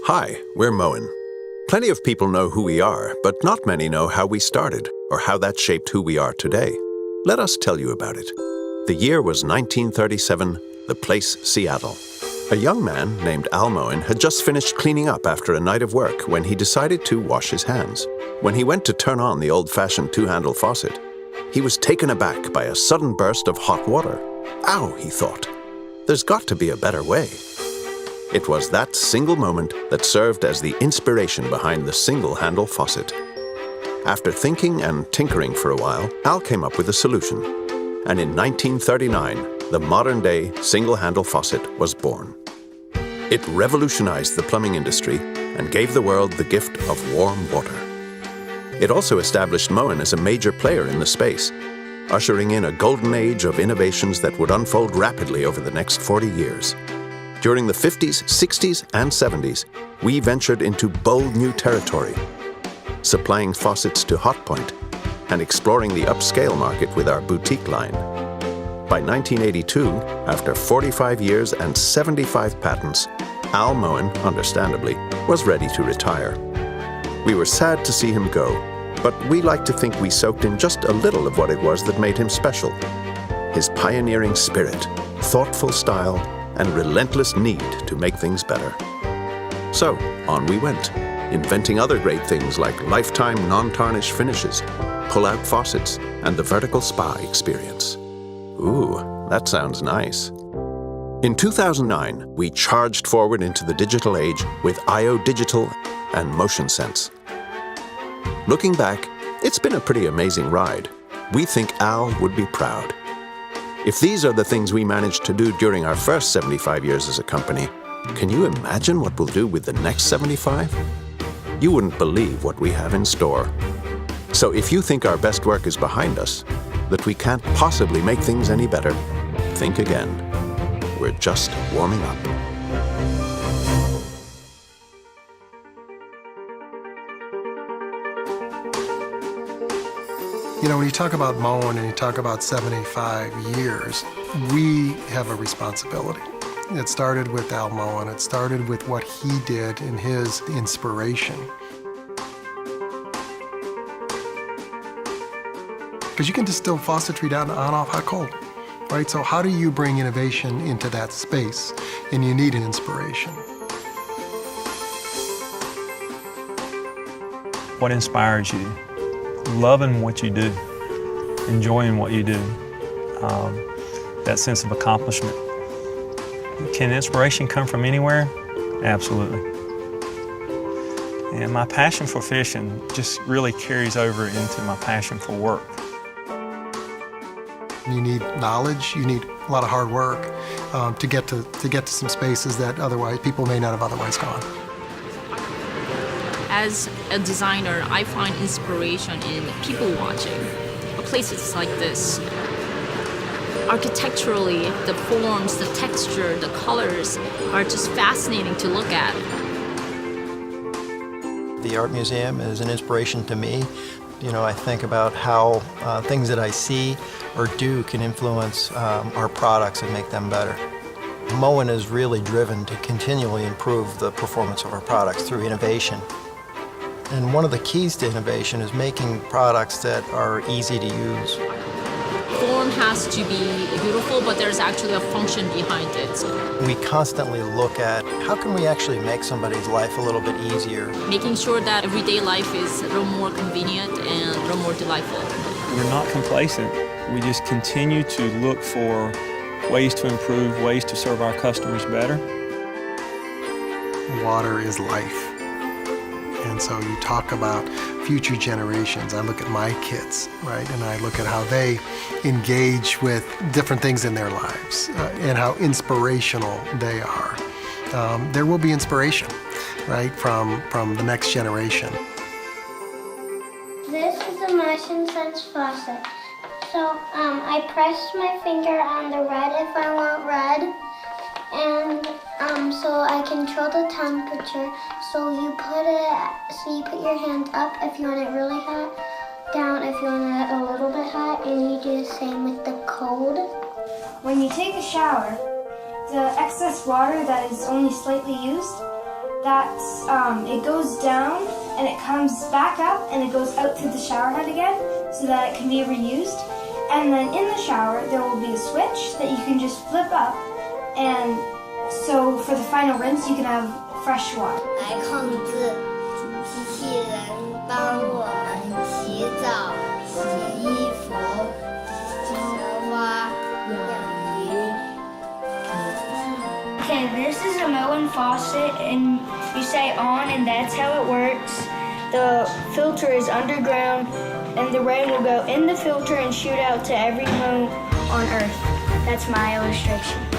Hi, we're Moen. Plenty of people know who we are, but not many know how we started or how that shaped who we are today. Let us tell you about it. The year was 1937, the place Seattle. A young man named Al Moen had just finished cleaning up after a night of work when he decided to wash his hands. When he went to turn on the old-fashioned two-handle faucet, he was taken aback by a sudden burst of hot water. Ow, he thought. There's got to be a better way. It was that single moment that served as the inspiration behind the single-handle faucet. After thinking and tinkering for a while, Al came up with a solution. And in 1939, the modern-day single-handle faucet was born. It revolutionized the plumbing industry and gave the world the gift of warm water. It also established Moen as a major player in the space, ushering in a golden age of innovations that would unfold rapidly over the next 40 years. During the 50s, 60s, and 70s, we ventured into bold new territory, supplying faucets to Hotpoint and exploring the upscale market with our boutique line. By 1982, after 45 years and 75 patents, Al Moen, understandably, was ready to retire. We were sad to see him go, but we like to think we soaked in just a little of what it was that made him special. His pioneering spirit, thoughtful style, and relentless need to make things better. So, on we went, inventing other great things like lifetime non-tarnish finishes, pull-out faucets, and the vertical spa experience. Ooh, that sounds nice. In 2009, we charged forward into the digital age with IO Digital and Motion Sense. Looking back, it's been a pretty amazing ride. We think Al would be proud. If these are the things we managed to do during our first 75 years as a company, can you imagine what we'll do with the next 75? You wouldn't believe what we have in store. So if you think our best work is behind us, that we can't possibly make things any better, think again. We're just warming up. You know, when you talk about Moen and you talk about 75 years, we have a responsibility. It started with Al Moen. It started with what he did in his inspiration. Because you can distill faucetry down to on, off, hot, cold, right? So how do you bring innovation into that space? And you need an inspiration. What inspires you? Loving what you do, enjoying what you do, that sense of accomplishment. Can inspiration come from anywhere? Absolutely. And my passion for fishing just really carries over into my passion for work. You need knowledge, you need a lot of hard work to get to some spaces that otherwise people may not have otherwise gone. As a designer, I find inspiration in people watching. Places like this. Architecturally, the forms, the texture, the colors are just fascinating to look at. The art museum is an inspiration to me. You know, I think about how things that I see or do can influence our products and make them better. Moen is really driven to continually improve the performance of our products through innovation. And one of the keys to innovation is making products that are easy to use. Form has to be beautiful, but there's actually a function behind it. We constantly look at how can we actually make somebody's life a little bit easier. Making sure that everyday life is a little more convenient and a little more delightful. We're not complacent. We just continue to look for ways to improve, ways to serve our customers better. Water is life. And so you talk about future generations. I look at my kids, right? And I look at how they engage with different things in their lives and how inspirational they are. There will be inspiration, right, from the next generation. This is a Motion Sense faucet. So I press my finger on the red if I want red. And so I control the temperature. So you put your hand up if you want it really hot, down if you want it a little bit hot, and you do the same with the cold. When you take a shower, the excess water that is only slightly used That's, it goes down and it comes back up and it goes out through the shower head again so that it can be reused. And then in the shower, there will be a switch that you can just flip up, and so for the final rinse, you can have fresh water. 来控制机器人帮我们洗澡、洗衣服、浇花、养鱼。 Okay, this is a Moen faucet, and you say on, and that's how it works. The filter is underground, and the rain will go in the filter and shoot out to every home on Earth. That's my illustration.